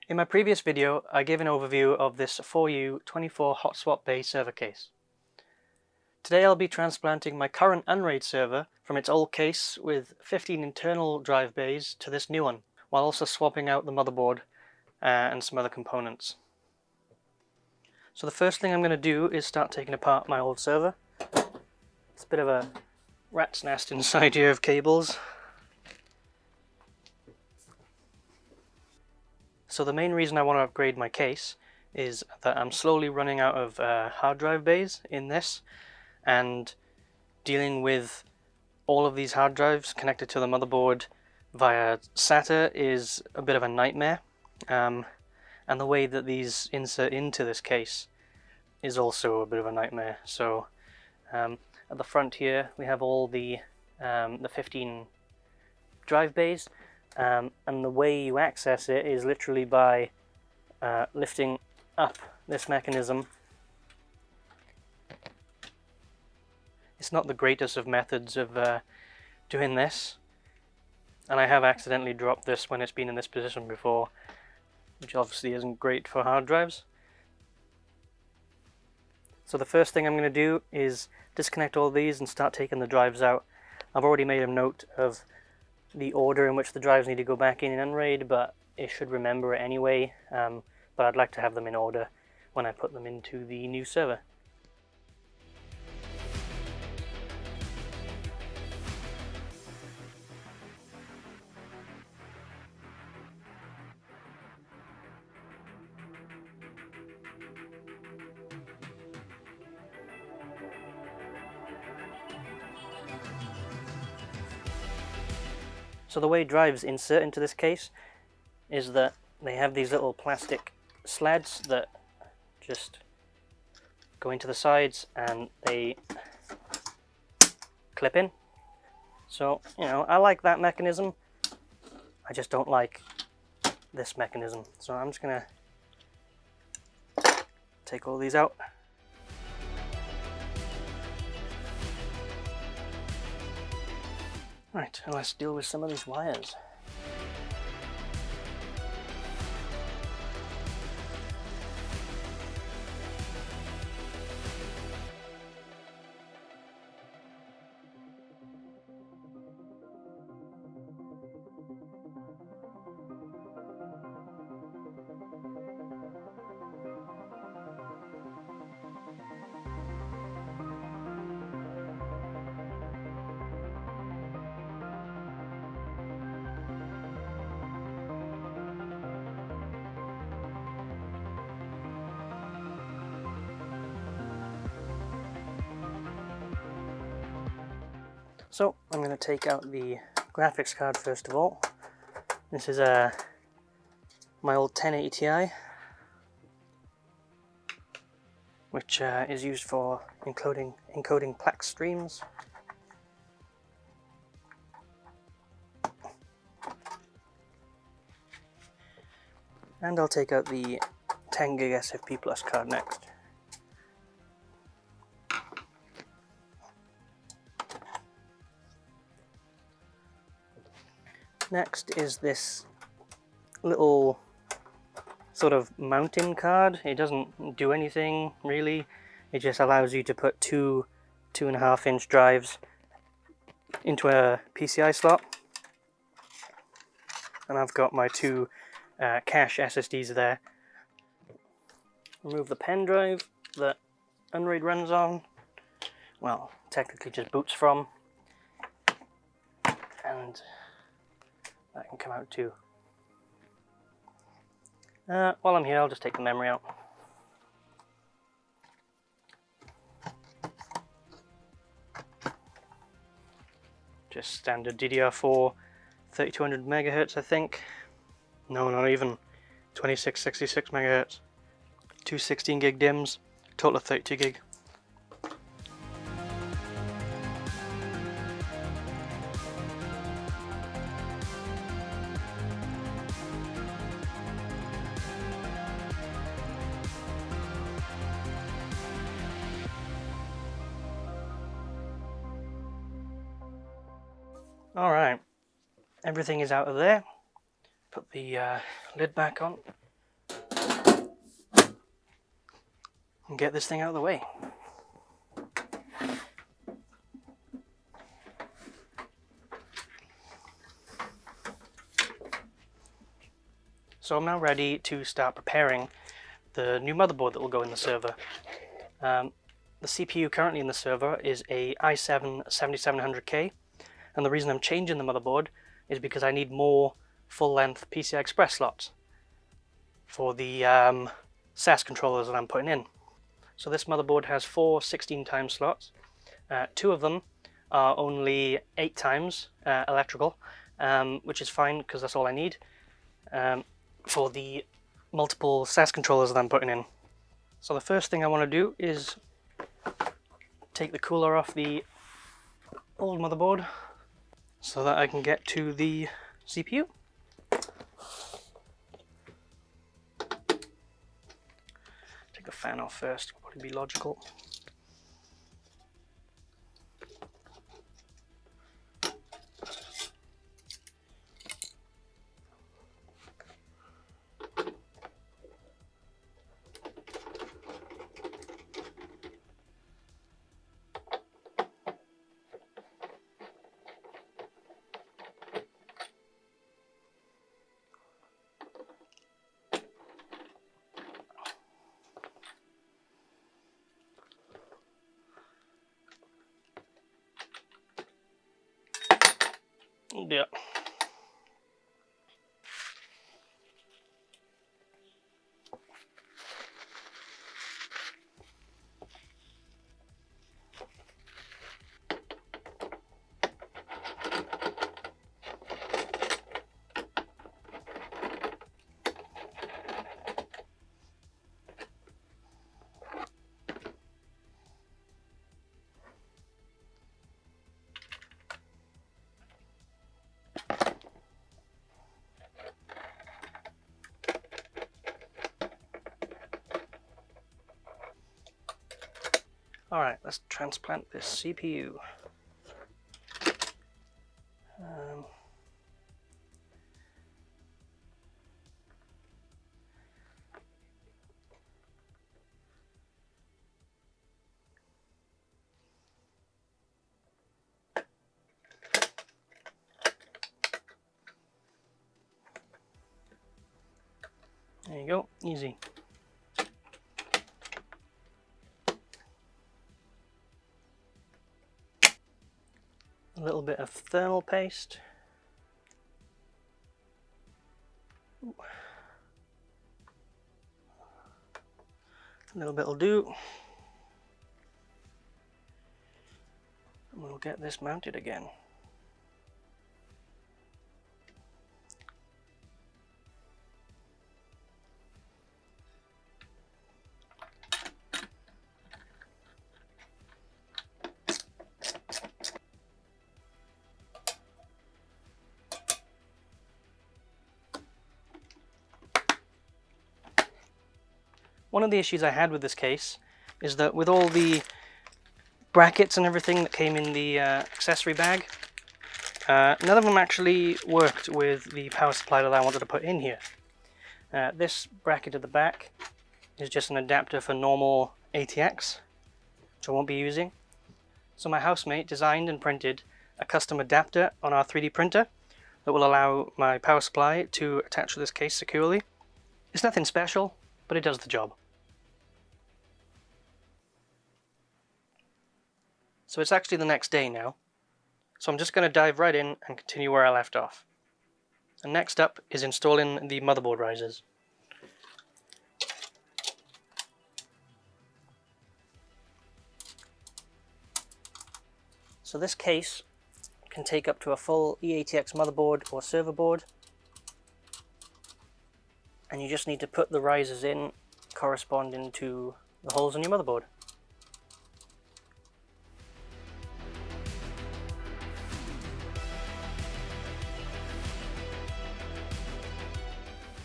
In my previous video, I gave an overview of this 4U24 hot swap bay server case. Today I'll be transplanting my current Unraid server from its old case with 15 internal drive bays to this new one, while also swapping out the motherboard and some other components. So the first thing I'm going to do is start taking apart my old server. It's a bit of a rat's nest inside here of cables. So the main reason I want to upgrade my case is that I'm slowly running out of hard drive bays in this, and dealing with all of these hard drives connected to the motherboard via SATA is a bit of a nightmare, and the way that these insert into this case is also a bit of a nightmare. So at the front here we have all the 15 drive bays. And the way you access it is literally by lifting up this mechanism. It's not the greatest of methods of doing this, and I have accidentally dropped this when it's been in this position before, which obviously isn't great for hard drives. So the first thing I'm going to do is disconnect all these and start taking the drives out. I've already made a note of the order in which the drives need to go back in Unraid, but it should remember it anyway, but I'd like to have them in order when I put them into the new server. So the way drives insert into this case is that they have these little plastic sleds that just go into the sides and they clip in. So, you know, I like that mechanism. I just don't like this mechanism. So I'm just gonna take all these out. Right, and let's deal with some of these wires. So I'm going to take out the graphics card first of all. This is my old 1080 Ti, which is used for encoding Plex streams. And I'll take out the 10 gig SFP Plus card next. Next is this little sort of mounting card. It doesn't do anything really. It just allows you to put two 2.5-inch drives into a PCI slot. And I've got my two cache SSDs there. Remove the pen drive that Unraid runs on. Well, technically just boots from. And that can come out too. While I'm here, I'll just take the memory out. Just standard DDR4, 3200 megahertz, I think. No, not even. 2666 megahertz. Two 16 gig DIMMs, total of 32 gig. Alright, everything is out of there. Put the lid back on. and get this thing out of the way. So I'm now ready to start preparing the new motherboard that will go in the server. The CPU currently in the server is a i7 7700K, and the reason I'm changing the motherboard is because I need more full-length PCI Express slots for the SAS controllers that I'm putting in. So this motherboard has 4 16x slots. 2 of them are only 8x electrical, which is fine because that's all I need for the multiple SAS controllers that I'm putting in. So the first thing I want to do is take the cooler off the old motherboard so that I can get to the CPU. Take the fan off first, would probably be logical. Yeah. Alright, let's transplant this CPU. There you go, easy. A little bit of thermal paste. Ooh. A little bit will do. And we'll get this mounted again. One of the issues I had with this case is that with all the brackets and everything that came in the accessory bag, none of them actually worked with the power supply that I wanted to put in here. This bracket at the back is just an adapter for normal ATX, which I won't be using. So my housemate designed and printed a custom adapter on our 3D printer that will allow my power supply to attach to this case securely. It's nothing special, but it does the job. So it's actually the next day now, so I'm just going to dive right in and continue where I left off. And next up is installing the motherboard risers. So this case can take up to a full eATX motherboard or server board, and you just need to put the risers in corresponding to the holes in your motherboard.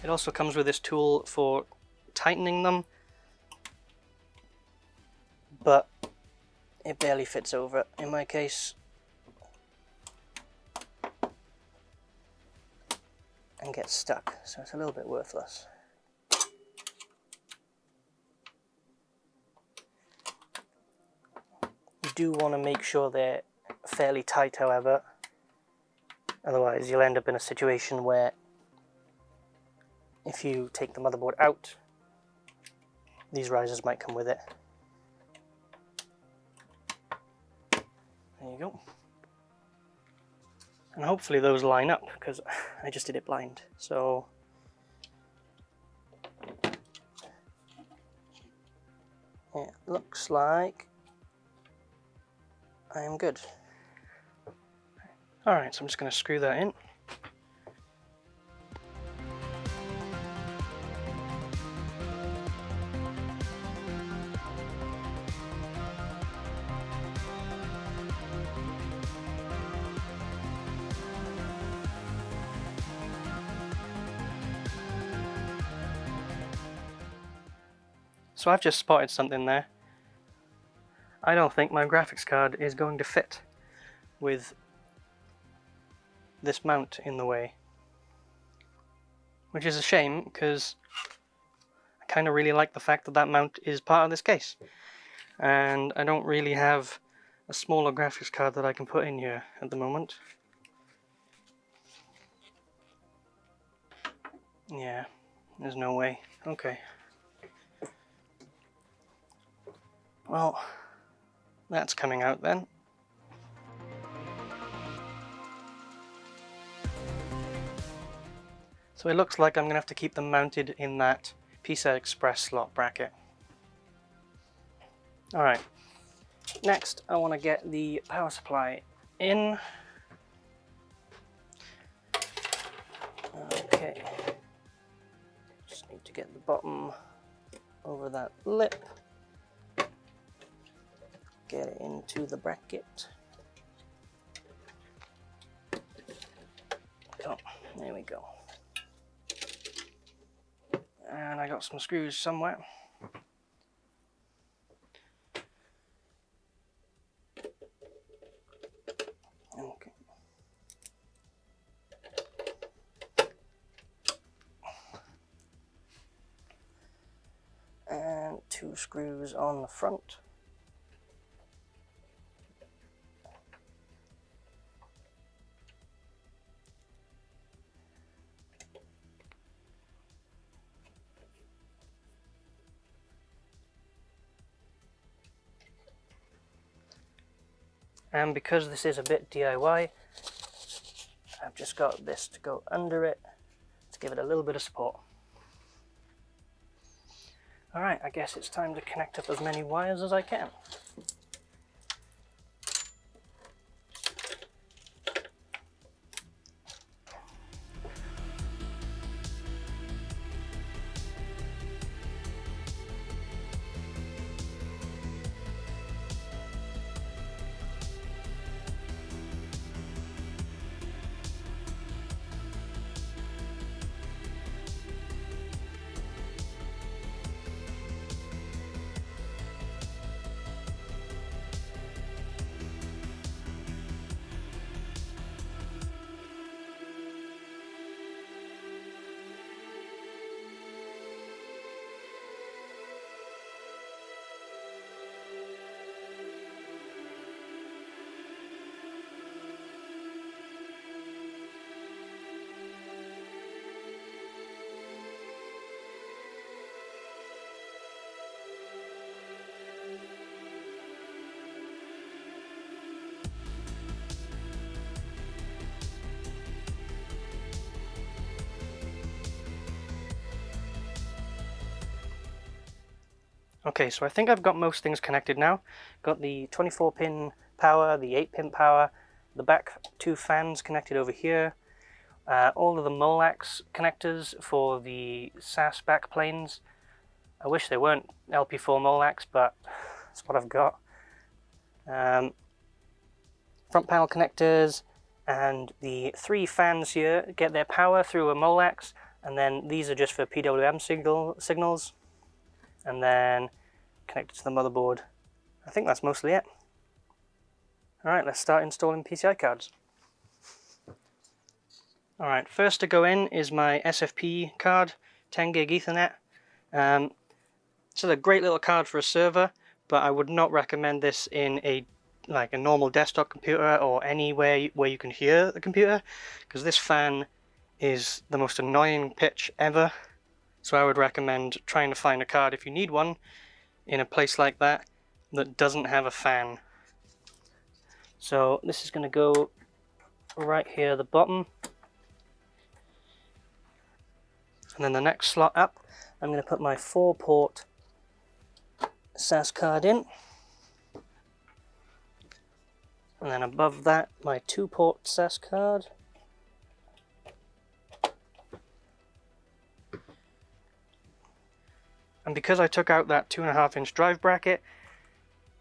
It also comes with this tool for tightening them, but it barely fits over in my case, and gets stuck, so it's a little bit worthless. do want to make sure they're fairly tight, however. Otherwise you'll end up in a situation where if you take the motherboard out, these risers might come with it. There you go. And hopefully those line up, because I just did it blind. So it looks like I am good. Alright, so I'm just going to screw that in. So I've just spotted something there. I don't think my graphics card is going to fit with this mount in the way. Which is a shame, because I kind of really like the fact that that mount is part of this case. And I don't really have a smaller graphics card that I can put in here at the moment. Yeah, there's no way. Okay. Well, that's coming out then. So it looks like I'm going to have to keep them mounted in that PCI Express slot bracket. Alright, next I want to get the power supply in. Okay, just need to get the bottom over that lip. Get it into the bracket. Oh, there we go. And I got some screws somewhere. Okay. And 2 screws on the front. And because this is a bit DIY, I've just got this to go under it to give it a little bit of support. Alright, I guess it's time to connect up as many wires as I can. Okay, so I think I've got most things connected now. Got the 24-pin power, the 8-pin power, the back 2 fans connected over here, all of the Molex connectors for the SAS backplanes. I wish they weren't LP4 Molex, but that's what I've got. Front panel connectors, and the 3 fans here get their power through a Molex, and then these are just for PWM signals. And then connected to the motherboard. I think that's mostly it. Alright, let's start installing PCI cards. Alright, first to go in is my SFP card, 10 gig Ethernet. It's a great little card for a server, but I would not recommend this in a like a normal desktop computer or anywhere where you can hear the computer, because this fan is the most annoying pitch ever. So I would recommend trying to find a card, if you need one, in a place like that doesn't have a fan. So this is going to go right here at the bottom. And then the next slot up, I'm going to put my 4-port SAS card in. And then above that, my 2-port SAS card. And because I took out that 2.5-inch drive bracket,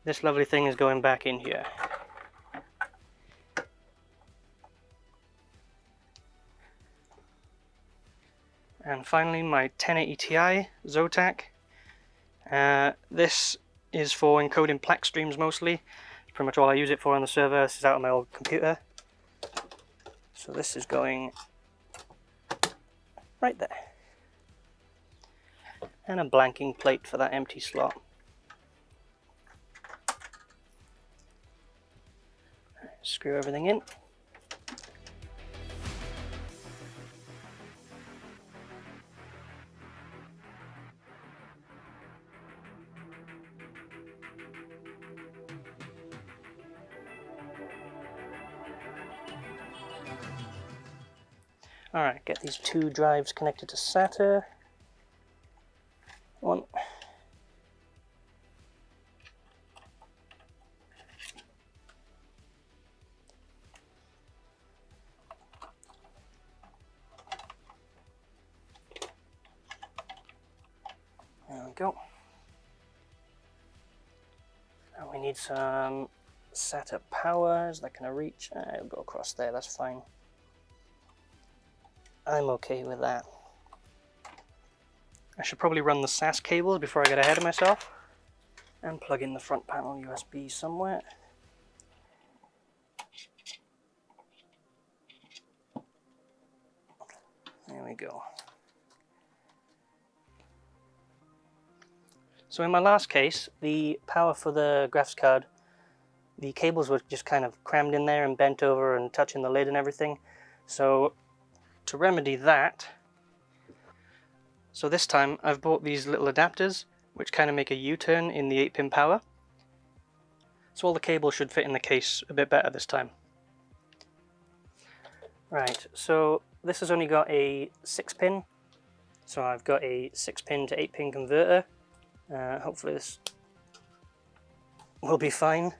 this lovely thing is going back in here. And finally, my 1080 Ti Zotac. This is for encoding Plex streams mostly. It's pretty much all I use it for on the server. This is out of my old computer. So this is going right there. And a blanking plate for that empty slot. Screw everything in. Alright, get these 2 drives connected to SATA. One. There we go. Now we need some SATA power. Is that going to reach? It'll go across there, that's fine. I'm okay with that. I should probably run the SAS cables before I get ahead of myself. And plug in the front panel USB somewhere. There we go. So in my last case, the power for the graphics card, the cables were just kind of crammed in there and bent over and touching the lid and everything. So to remedy that, so this time I've bought these little adapters which kind of make a U-turn in the 8-pin power. So all the cables should fit in the case a bit better this time. Right, so this has only got a 6-pin, so I've got a 6-pin to 8-pin converter. Hopefully this will be fine.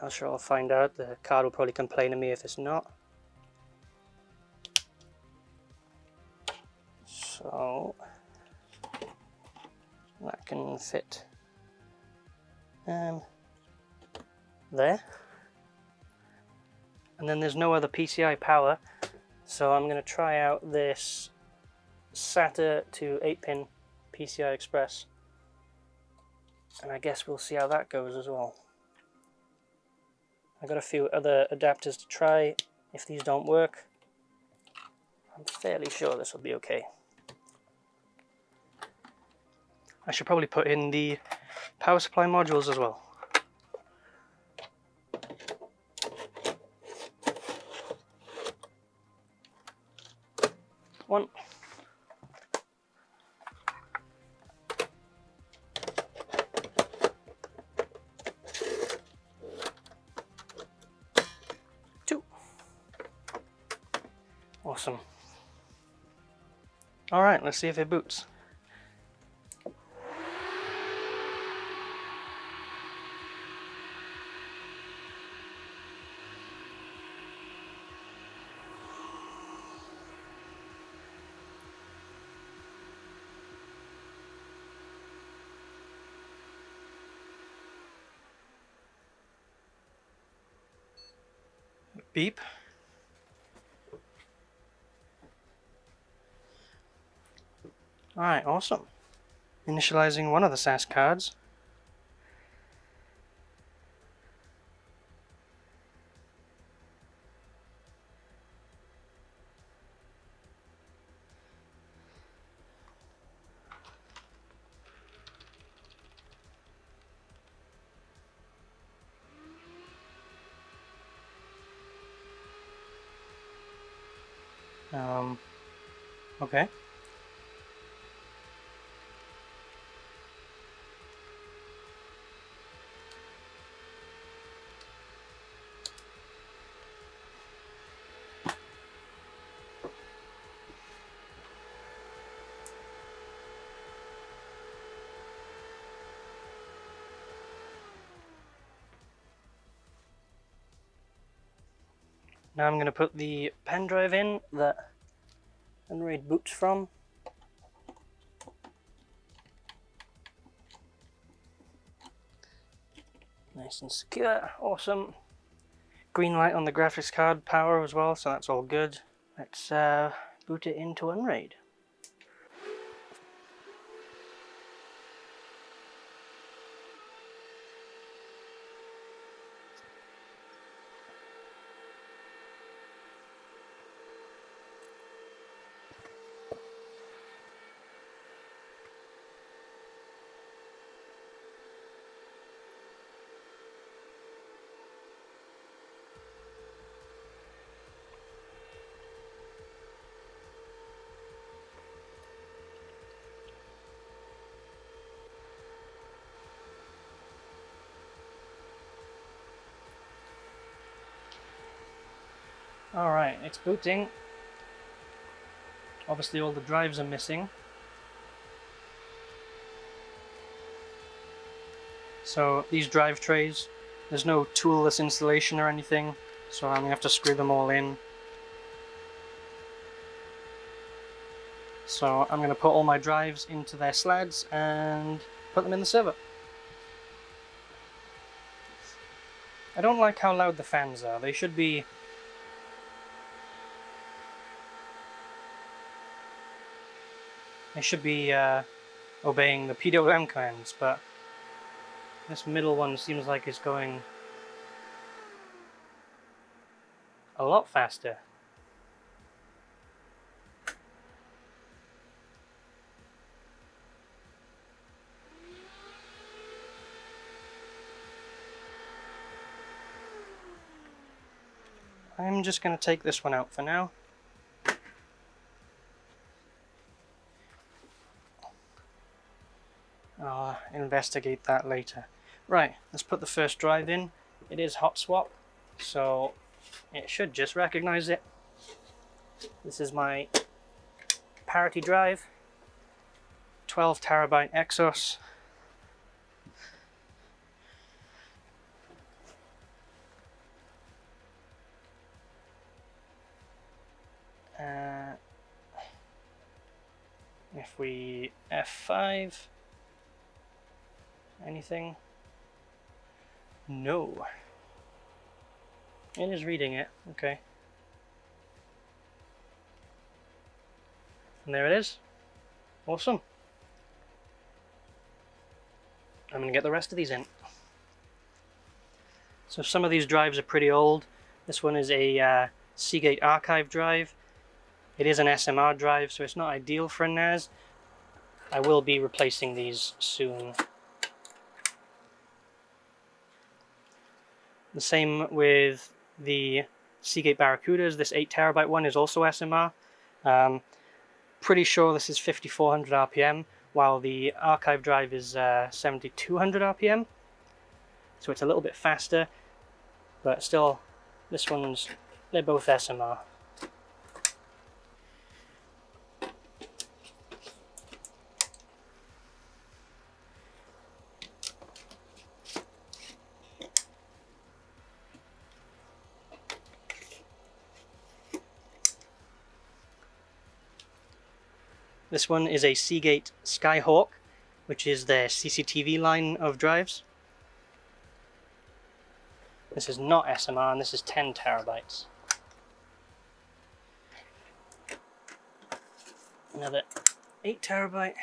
I'm sure I'll find out. The card will probably complain to me if it's not. So that can fit there. And then there's no other PCI power, so I'm going to try out this SATA to 8-pin PCI Express, and I guess we'll see how that goes as well. I've got a few other adapters to try. If these don't work, I'm fairly sure this will be okay. I should probably put in the power supply modules as well. One. Two. Awesome. All right, let's see if it boots. Beep. Alright, awesome. Initializing one of the SAS cards. Okay. Now I'm going to put the pen drive in that Unraid boots from. Nice and secure, awesome. Green light on the graphics card power as well, so that's all good. Let's boot it into Unraid. Alright, it's booting. Obviously all the drives are missing. So these drive trays, there's no toolless installation or anything, so I'm going to have to screw them all in. So I'm going to put all my drives into their sleds and put them in the server. I don't like how loud the fans are. They should be obeying the PWM commands, but this middle one seems like it's going a lot faster. I'm just going to take this one out for now. I'll investigate that later. Right, let's put the first drive in. It is hot swap, so it should just recognize it. This is my parity drive, 12 terabyte Exos. If we F5, anything? No. It is reading it, okay. And there it is. Awesome. I'm going to get the rest of these in. So some of these drives are pretty old. This one is a Seagate archive drive. It is an SMR drive, so it's not ideal for a NAS. I will be replacing these soon. The same with the Seagate Barracudas. This 8 terabyte one is also SMR. Pretty sure this is 5400 RPM, while the archive drive is 7200 RPM. So it's a little bit faster, but still, they're both SMR. This one is a Seagate Skyhawk, which is their CCTV line of drives. This is not SMR, and this is 10 terabytes. Another 8 terabyte.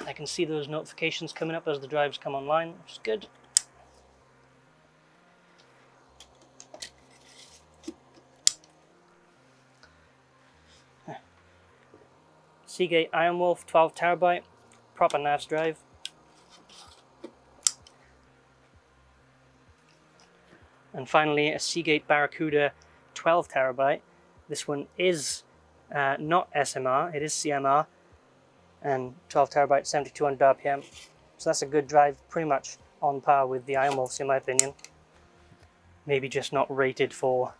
And I can see those notifications coming up as the drives come online, which is good. Seagate Ironwolf 12 terabyte, proper NAS drive. And finally, a Seagate Barracuda 12TB. This one is not SMR, it is CMR, and 12TB, 7200 RPM. So that's a good drive, pretty much on par with the iMolfs in my opinion. Maybe just not rated for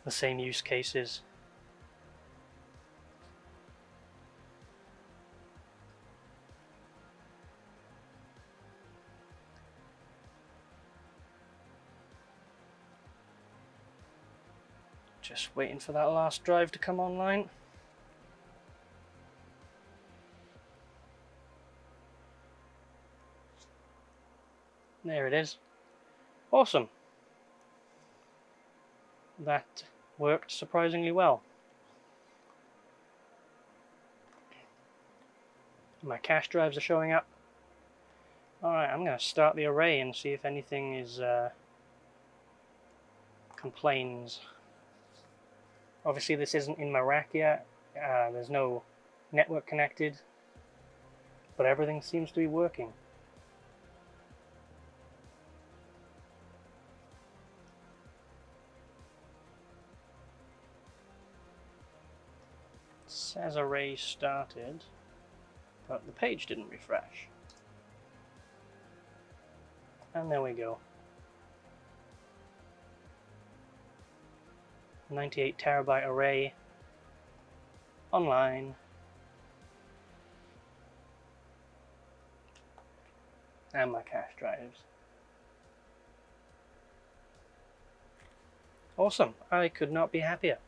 the same use cases. Just waiting for that last drive to come online. There it is. Awesome. That worked surprisingly well. My cache drives are showing up. Alright, I'm going to start the array and see if anything is complains. Obviously this isn't in my rack yet, there's no network connected, but everything seems to be working. It says array started, but the page didn't refresh. And there we go. 98TB array online. And my cache drives. Awesome, I could not be happier.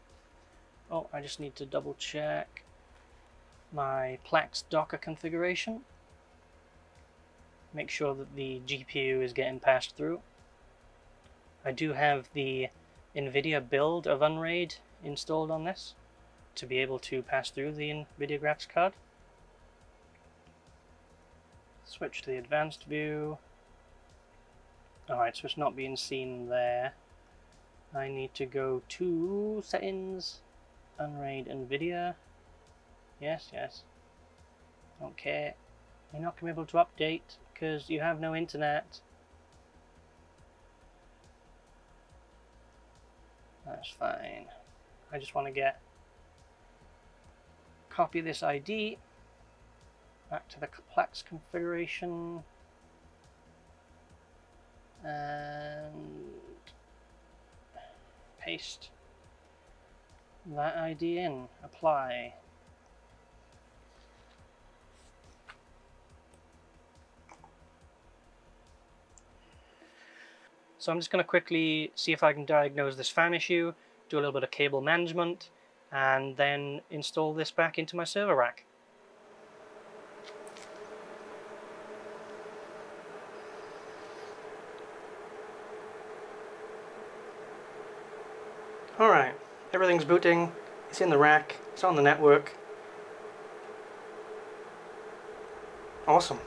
Oh, I just need to double check my Plex Docker configuration. Make sure that the GPU is getting passed through. I do have the NVIDIA build of Unraid installed on this to be able to pass through the NVIDIA graphics card. Switch to the advanced view. Alright, so it's not being seen there. I need to go to settings, Unraid NVIDIA. Yes, yes. Okay. You're not going to be able to update because you have no internet. That's fine. I just want to copy this ID back to the Plex configuration and paste that ID in, apply. So I'm just going to quickly see if I can diagnose this fan issue, do a little bit of cable management, and then install this back into my server rack. Alright, everything's booting, it's in the rack, it's on the network. Awesome.